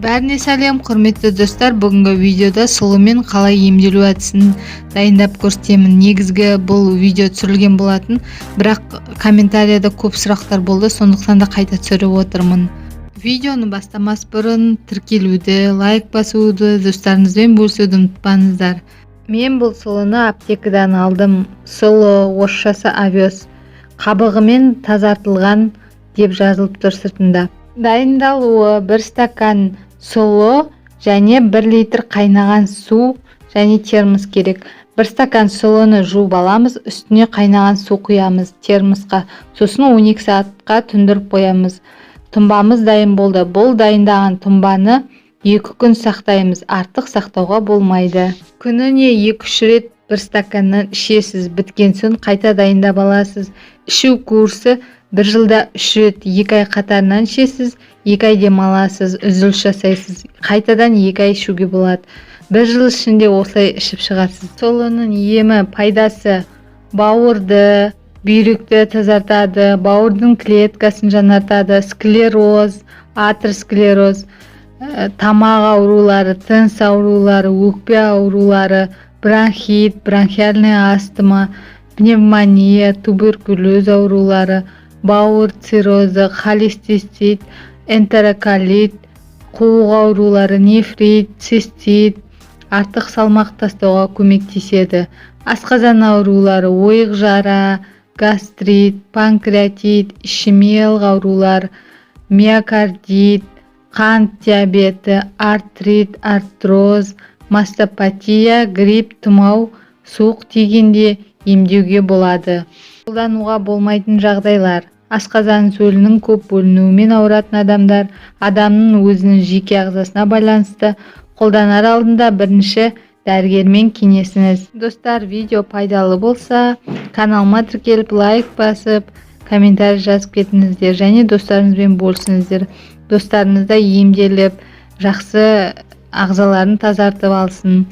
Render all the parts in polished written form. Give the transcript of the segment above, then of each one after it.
Бәріне сәлем, құрметті достар. Бүгінгі видеода сұлымен қалай емделу әдісін дайындап көрсетемін. Негізгі бұл видео түсірілген болатын, бірақ комментарияда көп сұрақтар болды, сондықтан да қайта түсіріп отырмын. Видеоны бастамас бұрын тіркелуді, лайк басуды, достарыңызбен бөлісуді ұмытпаңыздар. Мен бұл сұлыны аптекадан алдым. Сұлы, орысшасы овес, қабығымен тазартылған деп жазылып тұр сыртында. Дайындалуы: 1 стакан сұлы және 1 литр қайнаған су және термос керек. 1 стакан сұлыны жуып аламыз, үстіне қайнаған су құямыз термосқа. Сосын 12 сағатқа түндіріп қоямыз. Тұнбамыз дайын болды. Бұл дайындаған тұнбаны 2 күн сақтаймыз, артық сақтауға болмайды. Күніне 2-3 рет 1 стаканнан ішесіз, біткен соң қайта дайындап аласыз. Ішу курсы 1 жылда 3 рет, 2 ай қатарынан ішесіз, 2 ай демаласыз, үзіліс жасайсыз, қайтадан 2 ай ішуге болады. 1 жыл ішінде осылай ішіп шығасыз. Сұлының емі: пайдасы: бауырды, буйректі тазартады, бауырдың клеткасын жаңартады, склероз, атеросклероз, тамақ аурулары, тыныс аурулары, өкпе аурулары, бронхит, бронхиальная астма, пневмония, туберкулез аурулары, бауыр циррозы, холецистит, энтероколит, қуық аурулары, нефрит, цистит, артық салмақ тастауға көмектеседі. Асқазан аурулары: ойық жара, гастрит, панкреатит, ишемиялық аурулар, миокардит, қант диабеті, артрит, артроз, мастопатия, грипп, тұмау, суық тигенде емдеуге болады. Қолдануға болмайтын жағдайлар: асқазан сөлінің көп бөлінуімен ауыратын адамдар, адамның өзінің жеке ағзасына байланысты. Қолданар алдында бірінші дәрігермен кеңесіңіз. Достар, видео пайдалы болса, каналыма тіркеліп, лайк басып, комментарий жазып кетіңіздер, және достарыңызбен бөлісіңіздер. Достарыңызда емделіп, жақсы ағзаларын тазартып алсын.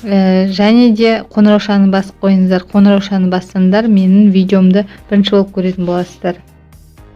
Және де қоңыраушаны басып қойыңыздар. Қоңыраушаны бассаңдар, менің видеомды бірінші болып көретін боласыздар.